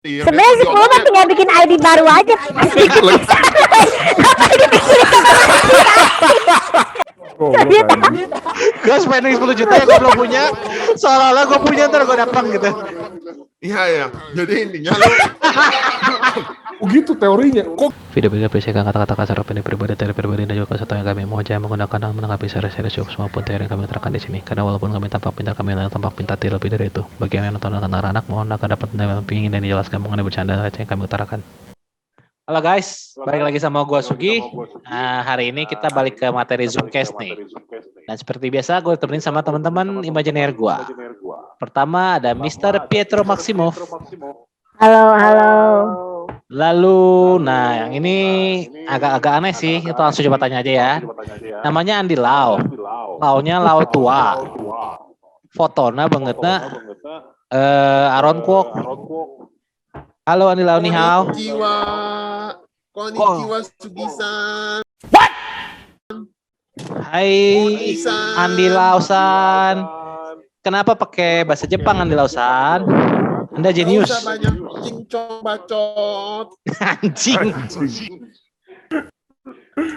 Iya, Sebenarnya besok 10 mah tinggal bikin ID baru aja. Apa dipikirin Gue spending 10 juta yang gue belum punya. Seolah-olah gue punya, ntar gue datang gitu. Iya ya. Jadi intinya lu Begitu teorinya. Kok Video berikut berisikan kata-kata kasar, opini pribadi, teori pribadi, dan juga kesatuan yang kami mohon jangan menggunakan hal menanggapi seri-seri jokes maupun teori yang kami terangkan di sini. Karena walaupun kami tampak pintar, kami tampak pintar lebih dari itu. Bagi yang nonton anak-anak, mohon agar dapat mendampingi dan dijelaskan mengenai bercanda yang kami utarakan. Halo guys, balik lagi sama gue Sugi. Hari ini kita balik ke materi Zoomcast nih. Dan seperti biasa gue temenin sama teman-teman imajiner gue. Pertama ada Mr. Pietro Maximoff. Halo. Lalu, nah yang ini agak-agak aneh sih. Kita langsung coba tanya aja ya. Namanya Andi Lau. Launya Lau tua. Fotona bangetnya Aaron Kwok. Halo Andi Lau, ni hao. Konnichiwa Sugi-san. Hai Andi Lau-san. Kenapa pakai bahasa Jepang Andi Lau-san? Anda jenius. Nggak usah banyak cincong bacot. Anjing.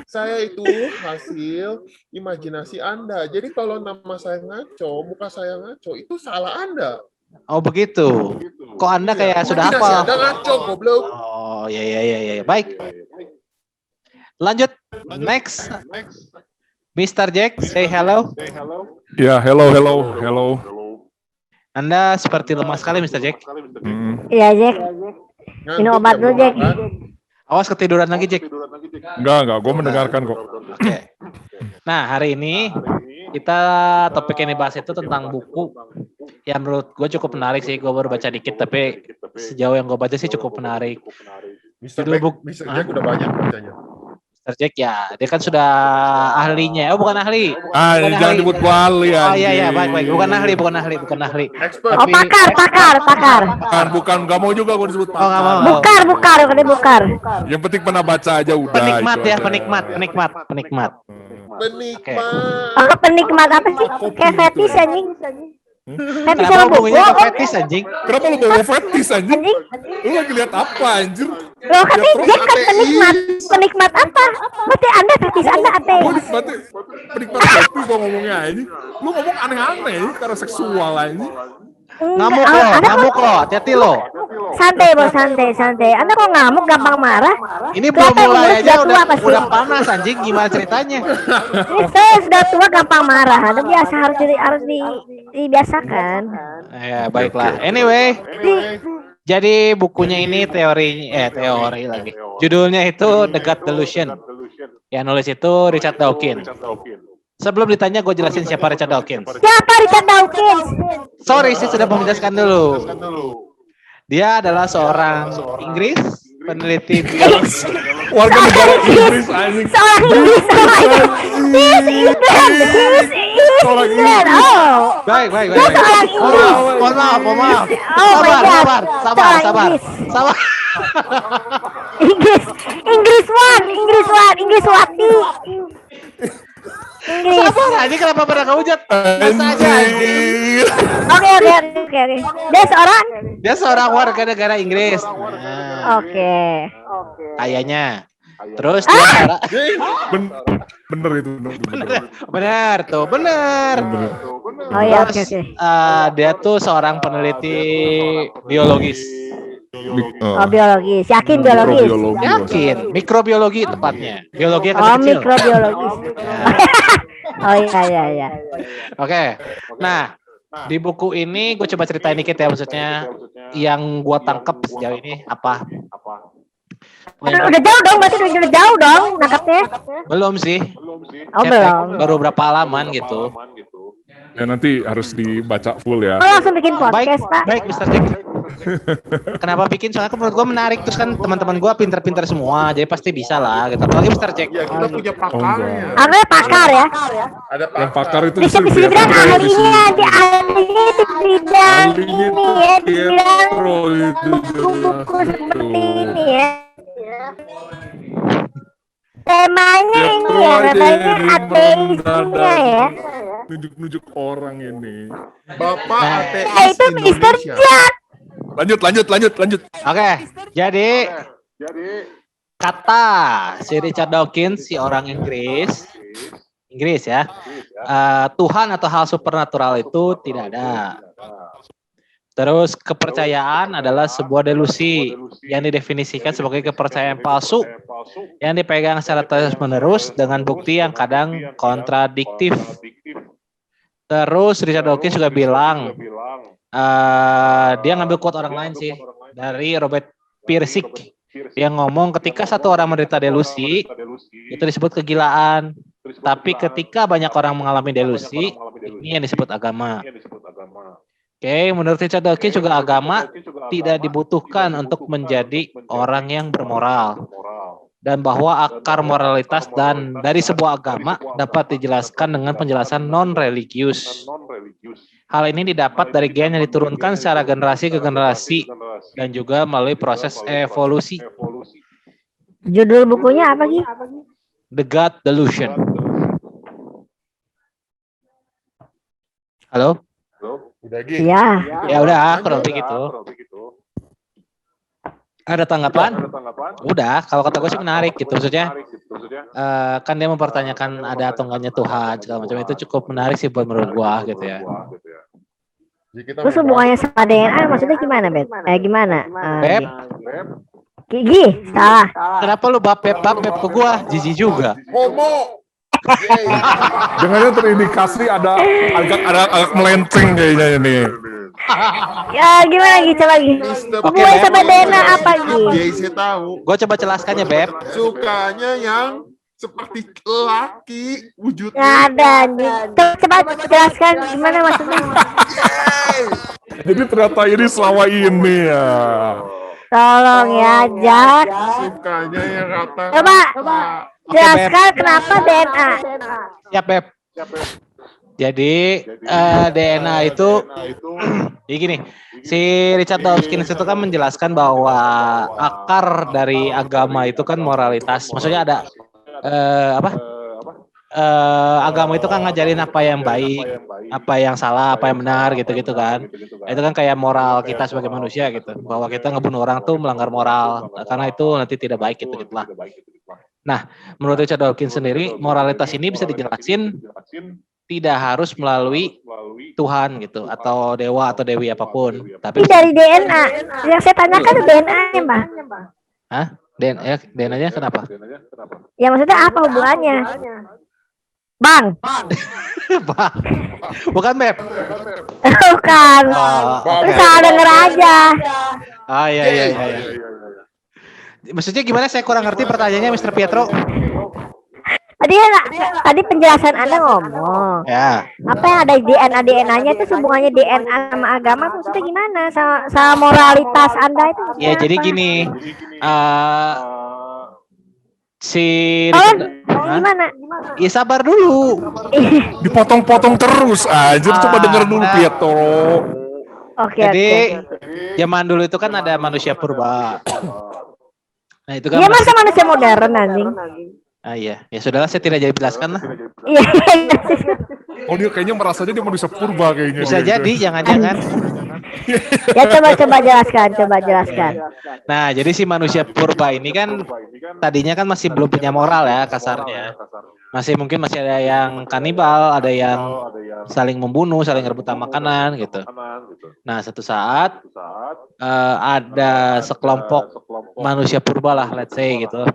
Saya itu hasil imajinasi Anda. Jadi kalau nama saya ngaco, muka saya ngaco, itu salah Anda. Oh begitu. Kok Anda kayak sudah Imajinasi hafal? Anda ngaco, goblok. Oh ya. Baik. Lanjut. Next. Mr. Jack, say hello. ya hello. Anda seperti lemah sekali Mr. Jack. Iya, Jack. Minum obat dulu, Jack. Awas ketiduran lagi Jack. Enggak, gue mendengarkan kok. Oke. Nah hari ini kita topik yang dibahas itu tentang buku yang menurut gue cukup menarik sih. Gue baru baca dikit tapi sejauh yang gue baca sih cukup menarik. Mr. Judul Jack udah banyak bacanya. Mr. Jack ya, dia kan sudah ahlinya. Oh bukan ahli. Jangan ahli. nyebut wali Oh anjing. iya baik. Bukan ahli. Expert. Oh, pakar. Bukan, gak mau juga gue disebut Oh, nggak mau. Bukar. Yang penting pernah baca aja udah. Penikmat itu ya, aja. penikmat. Penikmat. Oh, penikmat apa sih? Kayak fetish anjing. Fetish Kenapa sama buku. hubungannya ke fetis anjing? Kenapa lu bawa fetis anjing? Anjing. Lu lagi lihat apa anjir? Loh, kan terus Jack kan penikmat. Penikmat apa? Berarti Anda fetish Anda apa? Gue nikmati penikmat fetis gue ngomongnya ini. Lu ngomong aneh-aneh ini karena seksual ini. Ngamuk lo, hati-hati lo. Santai, Bos, santai. Anda kok ngamuk gampang marah? Ini belum Kelihatan mulai umur aja sudah tua pasti. udah panas anjing, gimana ceritanya? Ini saya sudah tua gampang marah. Anda biasa harus dibiasakan. Ya, baiklah. Anyway, jadi bukunya ini teori lagi. Judulnya itu The God Delusion. Yang nulis itu Richard Dawkins. Sebelum ditanya gue jelasin siapa Richard Dawkins. Siapa Richard Dawkins? Sorry, saya sudah menjelaskan dulu. Dia adalah seorang Inggris, peneliti biologi. Warga negara Inggris anjing. Seorang Inggris. He's England. Oh. Baik. Dia seorang Inggris. Mohon maaf. Oh my God. Sabar. Inggris Wati. Sabar aja, kenapa pada kehujat? Biasa aja anjing. Oke. Dia Dia seorang warga negara Inggris. Nah, Oke. kayaknya. Terus dia Bener itu. benar. Oh iya, Terus, oke. dia tuh seorang peneliti biologis. Oh, biologis. Yakin biologis? Yakin, mikrobiologi tepatnya. Biologi yang Oh, kecil. mikrobiologis. Oh iya. Oke. Nah, di buku ini gue coba ceritain dikit ya, maksudnya yang gue tangkep sejauh ini apa? Udah jauh dong, berarti udah jauh dong nangkapnya. Belum sih. Oh, Cetek, belum. baru berapa halaman gitu. Ya nanti harus dibaca full ya. Oh, langsung bikin podcast, Pak. Baik, Mr. Jack. Kenapa bikin? Soalnya menurut gue menarik. Terus kan teman-teman gue pinter-pinter semua, jadi pasti bisa lah. Gitu. Apalagi Mr. Jack. Ya kita punya pakarnya. Anda pakar ya? Ada Yang pakar itu Bisa dibilang ahlinya itu bidang ini ya, di bidang buku-buku seperti ini ya. Temanya ini ya, namanya ateisnya ya. Nunjuk-nunjuk orang ini. Bapak ateis Itu Mr. Indonesia. Jack. Lanjut. Oke, jadi kata si Richard Dawkins, si orang Inggris ya, Tuhan atau hal supernatural itu tidak ada. Terus kepercayaan adalah sebuah delusi yang didefinisikan sebagai kepercayaan palsu yang dipegang secara terus-menerus dengan bukti yang kadang kontradiktif. Terus Richard Dawkins juga bilang, dia ngambil quote orang lain sih, dari Robert Pirsig. Dia ngomong ketika satu orang menderita delusi, itu disebut kegilaan. Tapi ketika banyak orang mengalami delusi, ini yang disebut agama. Oke, menurut Richard Dawkins juga agama tidak dibutuhkan untuk menjadi orang yang bermoral. Dan bahwa akar moralitas dan dari sebuah agama dapat dijelaskan dengan penjelasan non-religius. Hal ini didapat dari gen yang diturunkan secara generasi ke generasi dan juga melalui proses evolusi. Judul bukunya apa Gi? The God Delusion. Halo? Udah Gi. Iya. Ya udah, kurang lebih gitu. Ada tanggapan? Udah, kalau kata gue sih menarik gitu. Maksudnya, kan dia mempertanyakan ada atau enggaknya Tuhan, segala macam itu cukup menarik sih buat menurut gua gitu ya. Jadi kita Terus hubungannya sama DNA maksudnya gimana, Bet? Gimana? Beb, Gi, salah. kenapa lu bab-beb ke gua? Jijik juga. homo. Dengannya terindikasi ada agak melenceng kayaknya ini. Ya gimana Gi? Coba Gi. Oke, Hubungan Beb. sama DNA apa Gi? Gay saya tahu. Gua coba jelaskannya, Beb. Sukanya yang seperti laki wujudnya. Nggak ada anjing. Coba jelaskan gimana maksudnya. Jadi ternyata ini selama ini ya. Tolong ya, Jak. Sukanya yang rata. Coba Oke, jelaskan kenapa DNA. Siap, Beb. Jadi DNA itu jadi gini, si Richard Dawkins itu kan menjelaskan bahwa akar dari agama itu kan moralitas. Maksudnya ada agama itu kan ngajarin apa yang baik, apa yang salah, apa yang benar gitu-gitu kan. Itu kan kayak moral kita sebagai manusia gitu. Bahwa kita ngebunuh orang tuh melanggar moral karena itu nanti tidak baik gitu-gitulah. Nah, menurut Richard Dawkins sendiri, moralitas ini bisa dijelasin tidak harus melalui Tuhan gitu atau dewa atau dewi apapun. Tapi Ini dari DNA. Yang saya tanyakan itu DNA-nya, Mbak. Hah? DNA-nya kenapa? Ya maksudnya apa hubungannya? Bang. Bang. Bukan, Beb. Bukan. Terus salah denger aja. Ah, iya. Maksudnya gimana? Saya kurang ngerti pertanyaannya, Mr. Pietro. Tadi penjelasan Anda ngomong. Ya. Apa yang ada di DNA-nya itu hubungannya DNA sama agama maksudnya gimana? Sama moralitas Anda itu maksudnya Ya, jadi apa? gini. Si Gimana? Ya sabar dulu. Dipotong-potong terus aja. Coba denger dulu Pietro. Oke. Jadi zaman dulu itu kan ada manusia purba. Nah, itu kan Iya masa manusia modern anjing. Ah iya, ya sudahlah saya tidak jadi jelaskan lah. Iya. Oh dia kayaknya merasanya dia manusia purba kayaknya. Bisa jadi, jangan-jangan. Ya coba jelaskan. Nah, jadi si manusia purba ini kan tadinya kan masih belum punya moral ya kasarnya. Mungkin masih ada yang kanibal, ada yang saling membunuh, saling rebutan makanan gitu. Nah, satu saat ada sekelompok manusia purba lah, let's say gitu.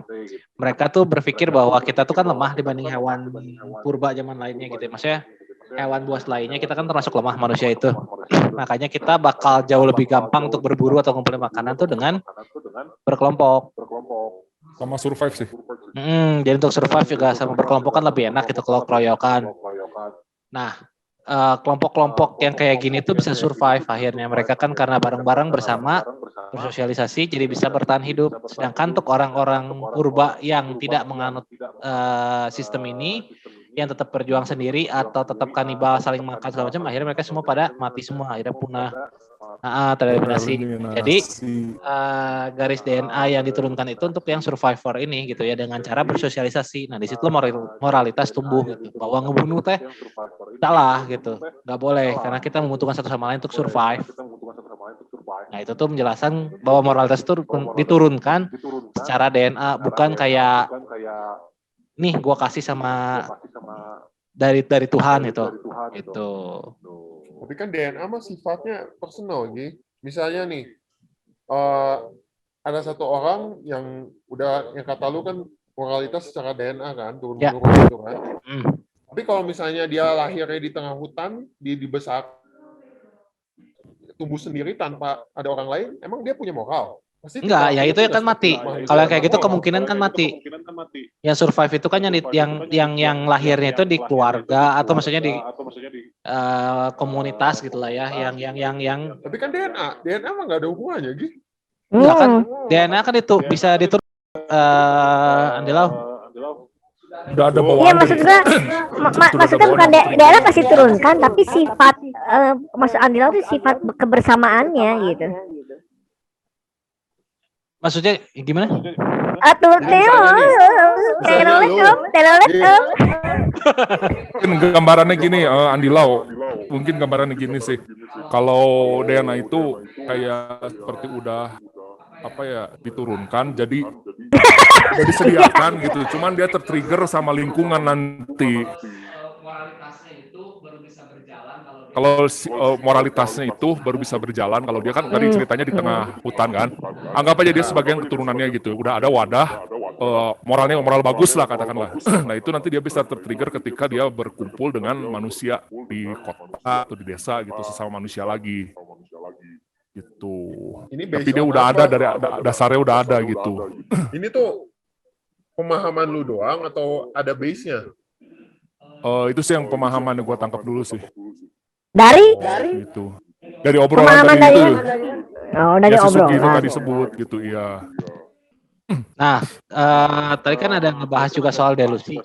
Mereka tuh berpikir bahwa kita tuh kan lemah dibanding hewan purba zaman lainnya gitu. Maksudnya hewan buas lainnya kita kan termasuk lemah manusia itu. Makanya kita bakal jauh lebih gampang untuk berburu atau ngumpulin makanan tuh dengan berkelompok. Sama survive sih. Jadi untuk survive juga sama berkelompok kan lebih enak gitu kalau keroyokan. Nah, kelompok-kelompok yang kayak gini tuh bisa survive akhirnya. Mereka kan karena bareng-bareng bersama bersosialisasi jadi bisa bertahan hidup. Sedangkan untuk orang-orang purba yang tidak menganut sistem ini, yang tetap berjuang sendiri atau tetap kanibal saling makan segala macam, akhirnya mereka semua pada mati semua, akhirnya punah. Tereliminasi. Jadi garis DNA yang diturunkan itu untuk yang survivor ini gitu ya, dengan cara bersosialisasi. Nah, di situ moralitas tumbuh gitu. Bahwa ngebunuh teh salah gitu. Nggak boleh karena kita membutuhkan satu sama lain untuk survive. Nah itu tuh menjelaskan bahwa moralitas itu diturunkan secara DNA, bukan kayak nih gue kasih sama dari Tuhan itu. Tapi kan DNA mah sifatnya personal, Gi. Misalnya nih, eh, ada satu orang yang kata lu kan moralitas secara DNA kan, turun-menurun gitu kan. Tapi kalau misalnya dia lahirnya di tengah hutan, dibesar, tumbuh sendiri tanpa ada orang lain, emang dia punya moral? Pasti enggak, ya itu kan mati. Kalau yang kayak gitu kemungkinan kan mati. Yang survive itu kan yang lahirnya itu di keluarga atau maksudnya di komunitas gitulah ya, yang. Tapi kan DNA mah nggak ada hubungannya, Gi. Enggak kan, DNA kan itu bisa diturun. Andilau. Udah ada bawaan. Iya maksudnya bukan daerah pasti turunkan, tapi sifat maksud Andila itu sifat kebersamaannya gitu. Maksudnya gimana? Mungkin gambarannya gini, Andi Lau. Mungkin gambarannya gini sih. Kalau DNA itu kayak seperti udah diturunkan, jadi udah disediakan gitu. Cuman dia tertrigger sama lingkungan nanti. Kalau moralitasnya itu baru bisa berjalan kalau dia kan tadi ceritanya di tengah hutan kan. Anggap aja dia sebagian keturunannya gitu. Udah ada wadah, moralnya moral bagus lah katakanlah. Nah itu nanti dia bisa tertrigger ketika dia berkumpul dengan manusia di kota atau di desa gitu, sesama manusia lagi. Gitu. Tapi dia udah ada dari dasarnya udah ada gitu. Ini tuh pemahaman lu doang atau ada base-nya? Itu sih yang pemahaman yang gue tangkap dulu sih. Dari gitu. Dari obrolan tadi itu. Dari obrolan. Sugi tadi sebut gitu, iya. Nah, tadi kan ada ngebahas juga soal delusi.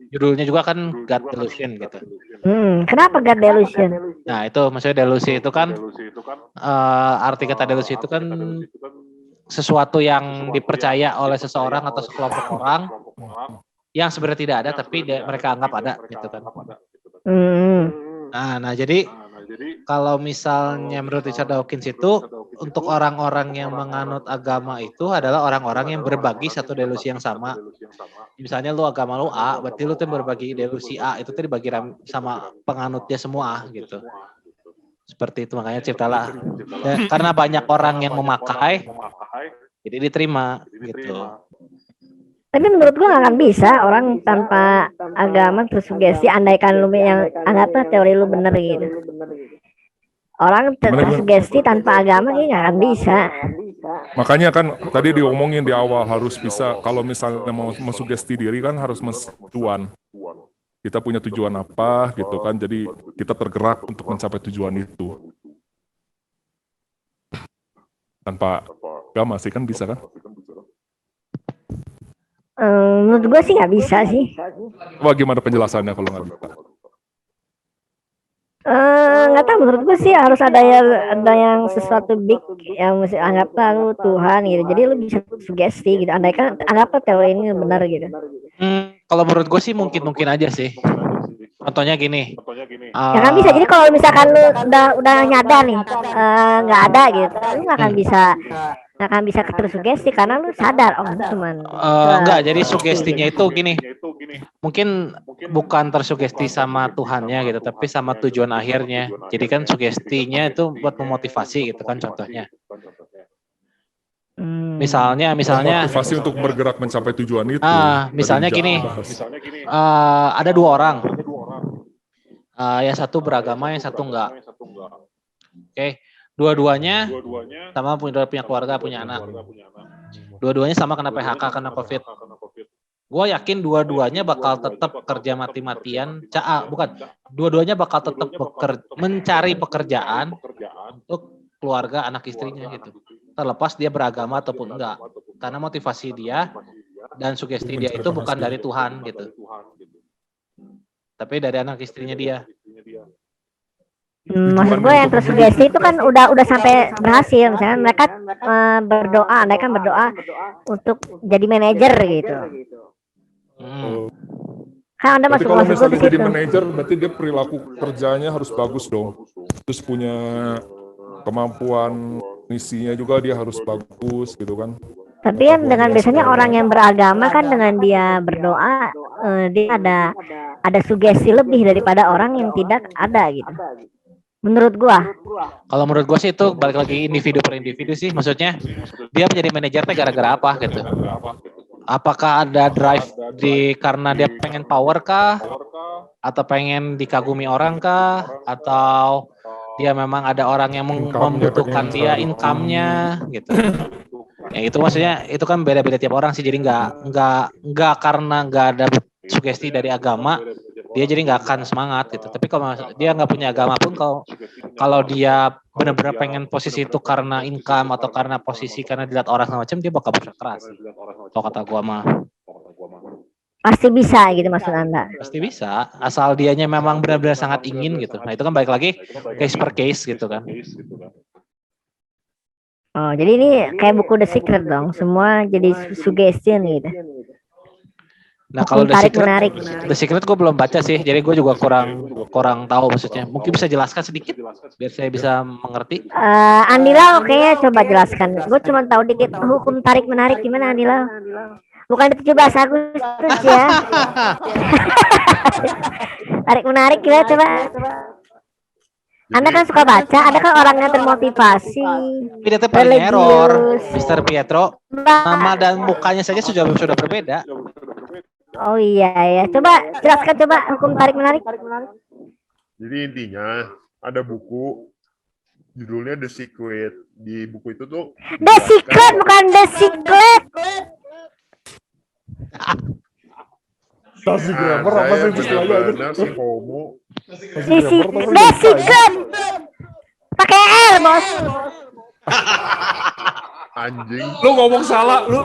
Judulnya juga kan God Delusion gitu. Kenapa God Delusion? Nah itu maksudnya delusi itu kan arti kata delusi itu kan sesuatu yang dipercaya oleh seseorang atau sekelompok orang yang sebenarnya tidak ada tapi mereka anggap ada gitu kan. Nah jadi kalau misalnya menurut Richard Dawkins itu untuk orang-orang yang menganut agama itu adalah orang-orang yang berbagi satu delusi yang sama. Misalnya lu agama lu A, berarti lu tuh berbagi delusi A itu tuh dibagi sama penganutnya semua gitu. Seperti itu makanya ciptalah. Karena banyak orang yang memakai, jadi diterima gitu. Tapi menurut gua nggak akan bisa orang tanpa agama tersugesti, andaikan lu yang anggaplah teori lu bener gitu. Orang tersugesti tanpa agama ini nggak akan bisa. Makanya kan tadi diomongin di awal harus bisa, kalau misalnya mau mensugesti diri kan harus tujuan. Kita punya tujuan apa gitu kan, jadi kita tergerak untuk mencapai tujuan itu. Tanpa agama sih kan bisa kan? Menurut gue sih nggak bisa sih. Wah gimana penjelasannya kalau nggak bisa? Nggak tahu, menurut gue sih harus ada yang sesuatu big yang mesti anggaplah lu Tuhan gitu. Jadi lu bisa sugesti gitu. Andaikan anggaplah teori ini benar gitu. Kalau menurut gue sih mungkin aja sih. Contohnya gini. Ya kan bisa. Jadi kalau misalkan lu udah nyadar nih nggak ada gitu, lu nggak akan bisa tersugesti karena lu sadar cuman. Enggak, jadi sugestinya itu gini. Mungkin bukan tersugesti sama Tuhannya gitu, tapi sama tujuan akhirnya. Jadi kan sugestinya itu buat memotivasi gitu kan contohnya. Misalnya motivasi untuk bergerak mencapai tujuan itu. Misalnya gini. Ada dua orang. Yang satu beragama, yang satu enggak. Oke. Dua-duanya sama punya keluarga, punya anak. Dua-duanya sama kena PHK, kena COVID. Gue yakin dua-duanya bakal tetap kerja mati-matian. Dua-duanya bakal tetap mencari pekerjaan untuk keluarga, anak istrinya gitu. Terlepas dia beragama ataupun enggak. Karena motivasi dia dan sugesti dia itu bukan dari Tuhan gitu. Tapi dari anak istrinya dia. Maksud gue yang tersugesti itu kan udah sampai berhasil. Misalnya mereka berdoa untuk jadi manajer gitu. Kan Anda masuk kalau gue misalnya di jadi situ. manajer berarti dia perilaku kerjanya harus bagus dong. Terus punya kemampuan misinya juga dia harus bagus gitu kan. Tapi kan dengan biasanya orang yang beragama kan dengan dia berdoa dia ada sugesti lebih daripada orang yang tidak ada gitu. Menurut gua. Kalau menurut gue sih itu balik lagi individu per individu sih. Maksudnya dia menjadi manajernya gara-gara apa gitu. Apakah ada drive karena dia pengen power kah? Atau pengen dikagumi orang kah? Atau dia memang ada orang yang membutuhkan dia income-nya gitu. Ya itu maksudnya itu kan beda-beda tiap orang sih. Jadi nggak karena nggak ada sugesti dari agama dia jadi nggak akan semangat gitu. Tapi kalau dia nggak punya agama pun kalau dia benar-benar pengen posisi itu karena income atau karena posisi karena dilihat orang macam dia bakal berusaha keras. Kalau kata gua mah Pasti bisa gitu maksud Anda. pasti bisa asal dianya memang benar-benar sangat ingin gitu. Nah itu kan balik lagi case per case gitu kan. Oh, jadi ini kayak buku The Secret dong. Semua jadi suggestion gitu. Nah kalau Tarik-menarik. The Secret gue belum baca sih, jadi gue juga kurang tahu maksudnya. Mungkin bisa jelaskan sedikit biar saya bisa mengerti. Andila oke coba jelaskan. Gue cuma tahu dikit hukum tarik-menarik gimana Andila. Bukan 17 Agustus ya. Tarik-menarik gimana coba. Anda kan suka baca, Anda kan orang yang termotivasi. Tidak paling error, Mr. Pietro. Nama dan mukanya saja sudah berbeda. Oh iya ya, coba jelaskan coba hukum tarik-menarik. Jadi intinya ada buku judulnya The Secret. Di buku itu tuh The Secret bukan The Secret. Saya benar-benar si homo. The Secret. Pakai R, Bos. Anjing. Lu ngomong salah, lu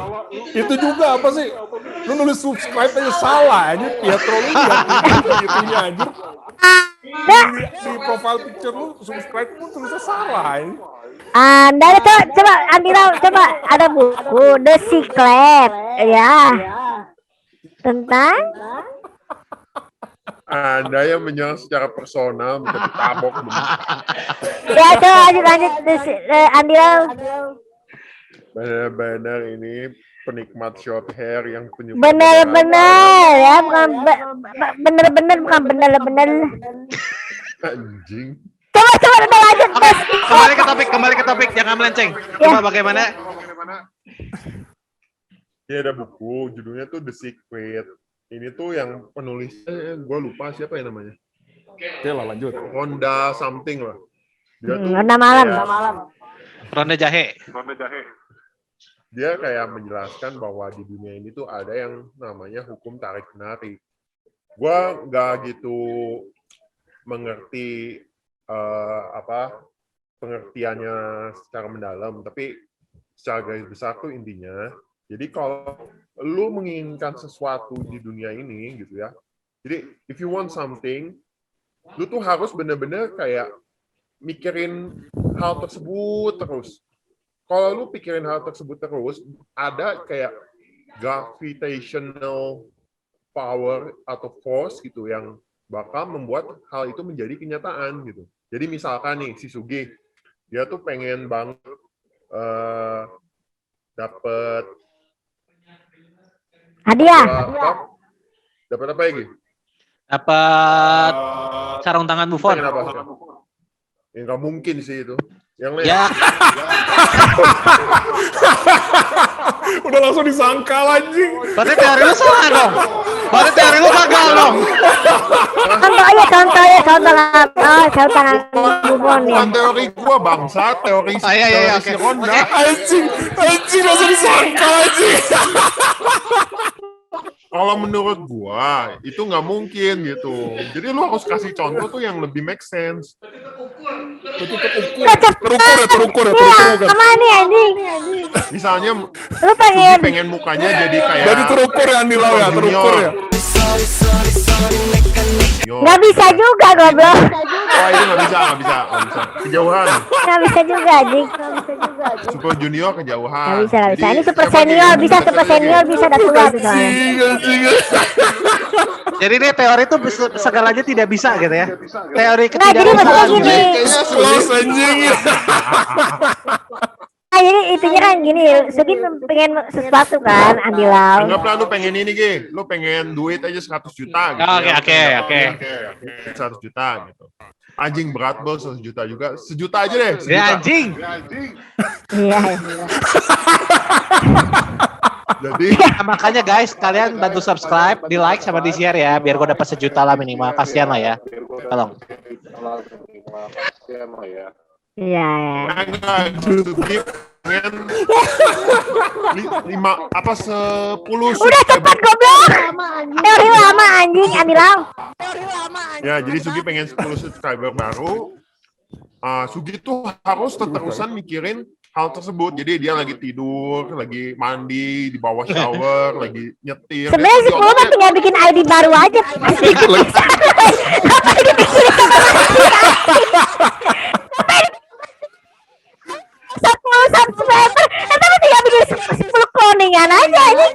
itu juga apa sih? Lu nulis subscribe aja salah aja, Pietro lu lihat itunya anjir. Di profile picture lu subscribe pun tulisnya salah ini. Anda coba Andila coba ada buku The Secret ya tentang Anda yang menyerang secara personal, menjadi tabok. ya coba lanjut Andila. Benar-benar ini penikmat short hair yang penyuka. Benar-benar ya bukan benar-benar bukan benar-benar. Anjing. Coba udah lanjut. Oke, kembali ke topik, jangan melenceng. Coba bagaimana? Ini ada buku, judulnya tuh The Secret. Ini tuh yang penulisnya, gue lupa siapa ya namanya. Oke lah lanjut. Honda something lah. Dia tuh Warna malam. Ronde jahe. dia kayak menjelaskan bahwa di dunia ini tuh ada yang namanya hukum tarik menarik. Gua nggak gitu mengerti pengertiannya secara mendalam, tapi secara garis besar tuh intinya. Jadi kalau lu menginginkan sesuatu di dunia ini gitu ya. Jadi if you want something, lu tuh harus bener-bener kayak mikirin hal tersebut terus. Kalau lu pikirin hal tersebut terus, ada kayak gravitational power atau force gitu yang bakal membuat hal itu menjadi kenyataan gitu. Jadi misalkan nih si Sugi, dia tuh pengen banget dapat Hadiah. Dapat apa lagi? Dapat sarung tangan Buffon. Pengen apa? Ya nggak mungkin sih itu. Yang lain. Ya, Udah langsung disangkal anjing. Berarti teori lu salah dong. Berarti teori lu gagal dong. Contohnya sarung tangan Buffon ya. Bukan teori gua bangsa, teori Iya, si oke. Honda. Anjing langsung disangkal anjing. Kalau menurut gua itu nggak mungkin gitu. Jadi lu harus kasih contoh tuh yang lebih make sense. Terukur ya. Kemana nih anjing? Misalnya Lu Sugi pengen mukanya jadi kayak Jadi terukur ya Andi Lau ya, terukur ya. Nggak bisa juga goblok. Oh itu nggak bisa. Kejauhan. Nggak bisa juga anjing. Super Junior kejauhan. Nggak bisa. Jadi, Ini super coba senior gini. bisa udah tua tuh soalnya. Jadi ini teori itu segalanya tidak bisa gitu ya. Teori Nggak, jadi maksudnya ketidakbisaan. gini. Kayaknya sulit. Close anjing. jadi itunya kan gini, Sugi pengen sesuatu kan, Andilau. Anggaplah lu pengen ini, Gi. Lu pengen duit aja 100 juta gitu. Oke. 100 juta gitu. Anjing berat bos 100 juta juga. Sejuta aja deh. Ya Sejuta. anjing. Iya. Jadi Nah, makanya guys, kalian bantu subscribe, di like sama di share ya, biar gue dapat 1 juta lah minimal. Kasihan lah ya. Tolong. Iya. enggak Sugi pengen 10 Udah cepat goblok. Teori lama anjing, Andilau. Ya, jadi Sugi pengen 10 subscriber baru. Sugi tuh harus terusan mikirin hal tersebut. Jadi dia lagi tidur, lagi mandi, di bawah shower, lagi nyetir. Sebenarnya 10 mah tinggal bikin ID baru aja. Apa yang dipikirin sama 10 subscriber, itu mah tinggal bikin 10 cloningan aja anjing.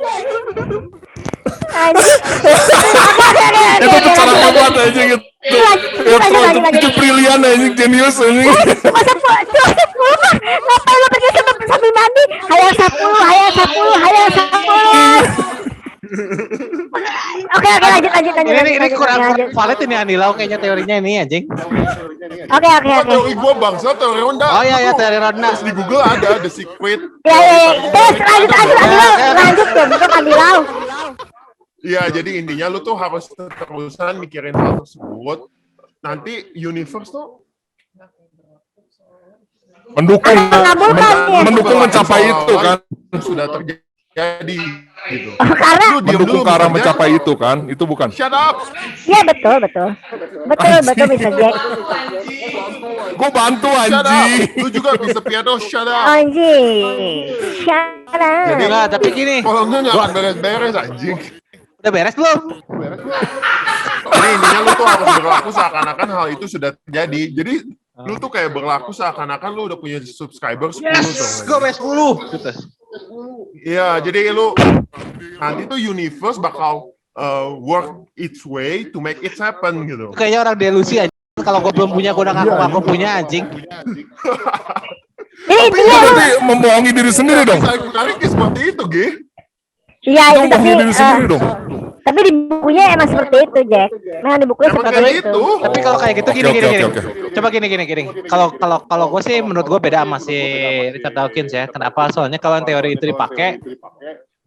Itu tuh cara hebat aja gitu. Itu brilian anjing, jenius anjing. Masa 10 mah ngapain lo pergi sambil mandi? Hayang 10. Oke, lanjut. Ini kurang Lanjut. valid ini Andilau kayaknya teorinya ini anjing. Oke. Teori gue bangsa, teori Honda. Oh iya teori ronda. Terus di Google ada The Secret. Ya. Terus lanjut Andilau. Lanjut ya, bukan Andilau. Iya, jadi intinya lu tuh harus terusan mikirin hal tersebut. Nanti universe tuh Mendukung Mengabulkan ya. mencapai itu kan. sudah terjadi gitu. Karena Lu diam Mendukung dulu ke arah bekerja. mencapai itu kan. Itu bukan. Shut up. ya betul bisa Jack. Gue bantu Shut up. anjing. Lu juga bisa piano. Shut up. Anjing. Syara. Enggak, tapi gini. Kalau enggak nggak akan beres-beres anjing. Udah beres belum? Jadi intinya lu tuh harus berlaku seakan-akan hal itu sudah terjadi. Jadi lu tuh kayak berlaku seakan-akan lu udah punya subscriber 10 Yes, tuh. gue beres 10. Gitu. Iya, jadi lu nanti tuh universe bakal work its way to make it happen gitu. Kayaknya orang delusi aja. Kalau gue belum punya, gue udah ngaku punya anjing. Jadi Itu intinya lu, berarti membohongi diri sendiri dong. Saya menarik seperti itu, Gi. iya Itu itu tapi membohongi diri sendiri dong. tapi di bukunya emang seperti itu Jack. Memang di bukunya Emang seperti kayak itu. gitu. Tapi kalau kayak gitu Oke, gini. oke. Coba gini. Kalau gue sih menurut gue beda sama si Richard Dawkins ya. Kenapa? Soalnya kalau teori itu dipakai,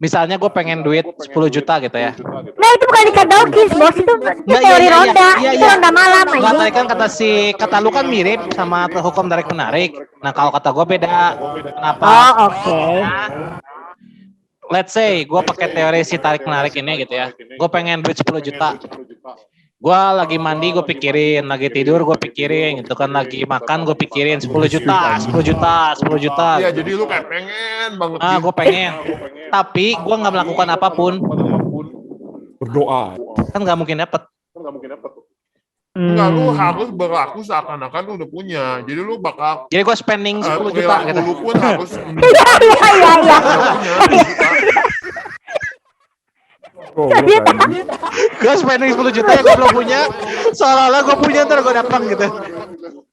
misalnya gue pengen duit 10 juta gitu ya. Nah itu bukan Richard Dawkins bos, itu teori ronda, itu ronda malam Nggak, anjing. tadi kan kata lu kan mirip sama hukum tarik menarik. Nah kalau kata gue beda. Kenapa? Oh oke. Let's say gue pakai teori si tarik menarik ini gitu ya. Gue pengen duit 10 juta. Gue lagi mandi gue pikirin, lagi tidur gue pikirin gitu kan, lagi makan gue pikirin 10 juta. Iya, jadi lu kayak pengen banget. Ah, Gi. gue pengen. Tapi gue nggak melakukan apapun. Berdoa. Kan nggak mungkin dapet. Enggak, lu harus berlaku seakan-akan lu udah punya. Jadi lu bakal Jadi gue spending 10 juta gitu. lu pun harus Iya. Gue spending 10 juta yang gue belum punya. Seolah-olah gue punya ntar gue dapat gitu.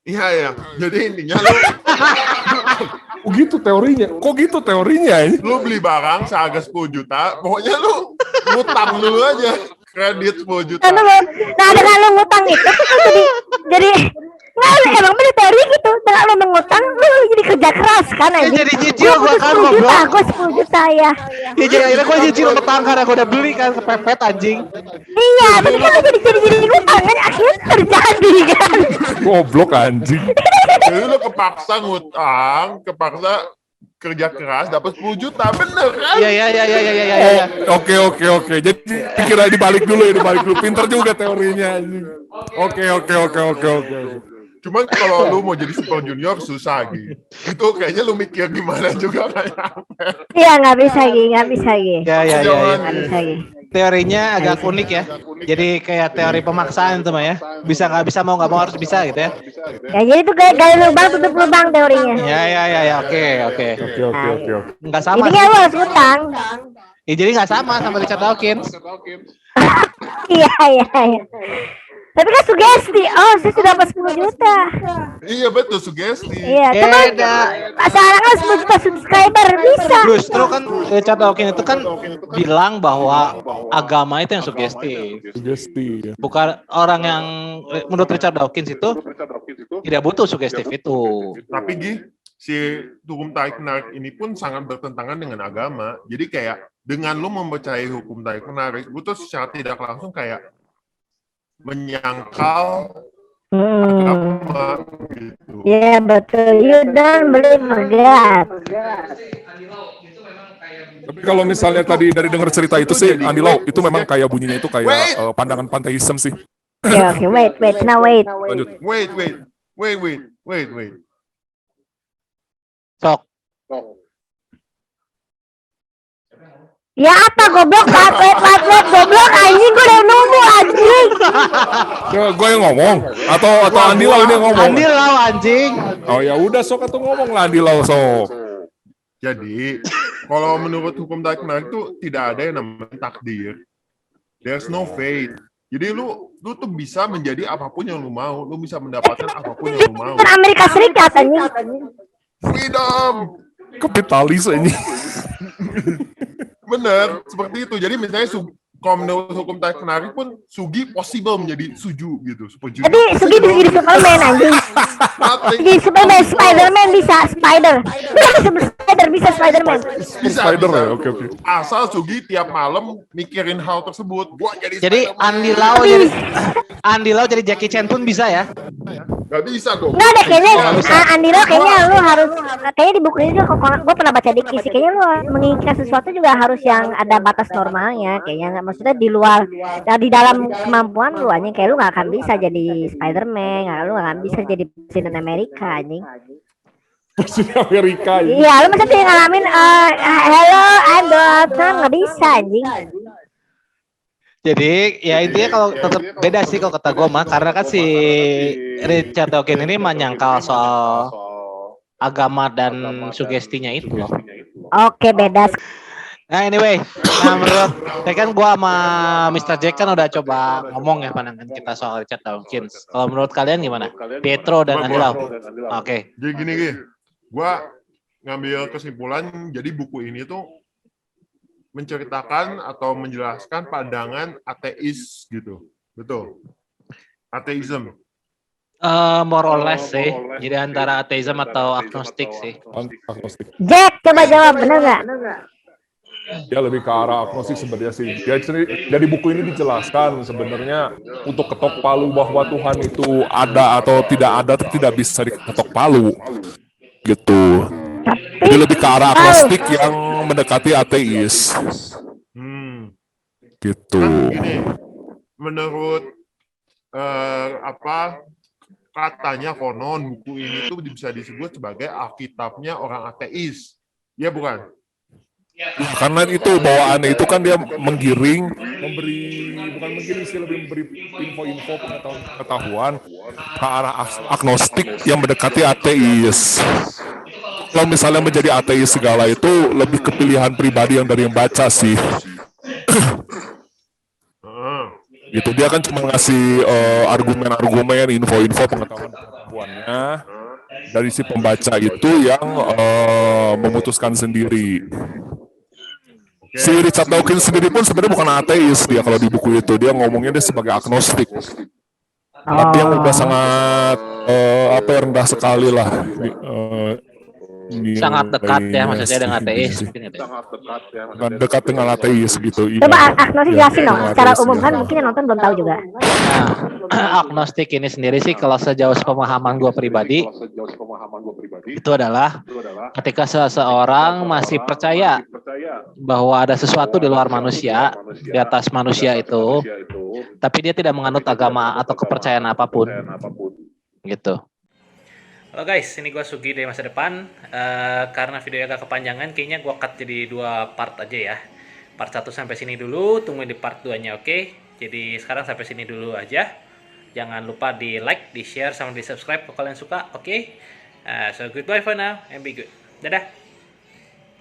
Iya. Jadi intinya lu Kok gitu teorinya? Ini? lu beli barang seharga 10 juta, pokoknya lu ngutang dulu aja kredit 10 juta. Nah dengan lu ngutang itu tuh kan jadi nggak emang bener teori gitu. Dengan lu mengutang lu jadi kerja keras kan Ya, anjing. jadi cicil gua kan, 10 juta, goblok. gue 10 juta ya. Ya jadi akhirnya gue nyicil utang karena gue udah beli kan kepepet anjing. Iya, tapi kan lu jadi ngutang kan akhirnya terjadi kan. Goblok anjing. Jadi lu kepaksa ngutang, kepaksa kerja keras dapat 10 juta, bener kan? Iya. Oke. Jadi pikiran dibalik dulu. Pinter juga teorinya anjing. Oke. Cuman kalau lu mau jadi super junior susah gitu. Itu kayaknya lu mikir gimana juga kayak. Iya nggak bisa Gi. Ya. Nggak bisa Gi. Teorinya agak unik ya. Jadi kayak teori pemaksaan tuh mah ya. Bisa nggak bisa mau nggak mau harus bisa gitu ya. Ya jadi itu kayak gali lubang tutup lubang teorinya. Ya. Oke. Oke. Nggak sama. Intinya lu harus ngutang. Ya, jadi nggak sama Richard Dawkins. Iya. Tapi kan sugesti. Oh, saya sudah dapat 10 juta. Iya betul, sugesti. Iya, coba Beda. sekarang kan 10 juta subscriber bisa. Justru kan Richard Dawkins itu kan bilang bahwa agama itu yang sugestif. Sugesti. Bukan orang yang menurut Richard Dawkins itu tidak butuh sugestif itu. Tapi Gi, si hukum tarik menarik ini pun sangat bertentangan dengan agama. Jadi kayak dengan lu mempercayai hukum tarik menarik, lu tuh secara tidak langsung kayak menyangkal agama gitu. Iya betul. You don't believe God. Tapi kalau misalnya tadi dari dengar cerita itu sih, Andi Lau, itu memang kayak bunyinya itu kayak Wait. pandangan panteisme sih. Oke, wait. Now wait. Lanjut. Wait. Sok. Ya apa goblok? Wait, goblok anjing, gue udah nunggu anjing. Ya, gue yang ngomong atau Andi Lau ini yang ngomong. Andi Lau anjing. Oh ya udah sok atau ngomong lah Andi Lau sok. Jadi, kalau menurut hukum tarik menarik itu tidak ada yang namanya takdir. There's no fate. Jadi lu tuh bisa menjadi apapun yang lu mau, lu bisa mendapatkan apapun yang lu mau. Kan Amerika Serikat anjing. Freedom. Kapitalis ini. Bener, seperti itu. Jadi misalnya kalau menurut hukum tarik menarik pun Sugi possible menjadi Suju gitu, Suju. Jadi Sugi bisa jadi Superman anjing. Jadi Superman, Spiderman bisa Spider. Bisa Spiderman. Bisa. ya, oke. Asal Sugi tiap malam mikirin hal tersebut. Gua Jadi Spider-Man. Andi Lau jadi Jackie Chan pun bisa ya? Gak bisa dong. Enggak deh, kayaknya Andi Lo kayaknya lu harus, kayaknya di buku ini juga gue pernah baca dikit sih, kayaknya lu menginginkan sesuatu juga harus yang ada batas normalnya, kayaknya nggak, maksudnya di luar, ya di dalam kemampuan lu anjing, kayak lu nggak akan bisa jadi Spiderman, lu nggak akan bisa jadi presiden Amerika anjing. Presiden Amerika ini. Iya, lu masa dia ngalamin hello I'm Donald Trump, nggak bisa anjing. Jadi ya intinya kalau tetap beda sih kalau kata gue mah, karena kan si Richard Dawkins ini menyangkal soal agama dan sugestinya itu loh. Oke, beda. Nah anyway, menurut saya kan gue sama Mr. Jack kan udah coba ngomong ya pandangan kita soal Richard Dawkins. Kalau menurut kalian gimana? Pietro dan Andi Lau. Oke. Jadi gini, gua ngambil kesimpulan, jadi buku ini tuh menceritakan atau menjelaskan pandangan ateis gitu. Betul. Ateism. More or less sih. Jadi antara ateism atau agnostik sih. Agnostik. Jack, coba jawab, bener nggak? Ya lebih ke arah agnostik sebenarnya sih. Ya, dari buku ini dijelaskan sebenarnya untuk ketok palu bahwa Tuhan itu ada atau tidak bisa diketok palu. Gitu. Jadi lebih ke arah agnostik yang mendekati ateis. Gitu. Kan gini, menurut katanya konon buku ini tuh bisa disebut sebagai Alkitabnya orang ateis. Ya bukan? Ya, karena itu bawaannya itu kan dia memberi info-info pengetahuan ke arah agnostik yang mendekati ateis. Kalau misalnya menjadi ateis segala itu lebih ke pilihan pribadi yang dari yang baca sih. Gitu, dia kan cuma ngasih argumen-argumen, info-info pengetahuan-pengetahuannya dari si pembaca itu yang memutuskan sendiri. Si Richard Dawkins sendiri pun sebenarnya bukan ateis dia kalau di buku itu, dia ngomongnya dia sebagai agnostik. Tapi yang udah sangat rendah sekali lah. Sangat dekat ya maksudnya dengan ateis. Dekat dengan ateis gitu. Coba agnostik jelasin dong, secara umum kan mungkin yang nonton belum tahu juga. Nah, agnostik ini sendiri sih kalau sejauh pemahaman gue pribadi itu adalah ketika seseorang masih percaya bahwa ada sesuatu di luar manusia, di atas manusia itu, tapi dia tidak menganut agama atau kepercayaan apapun, gitu. Halo guys, ini gue Sugi dari masa depan. Karena videonya agak kepanjangan, kayaknya gue cut jadi 2 part aja ya. Part 1 sampai sini dulu, tungguin di part 2-nya, oke? Jadi sekarang sampai sini dulu aja. Jangan lupa di like, di share, sama di subscribe kalau kalian suka, oke? So goodbye for now and be good. Dadah!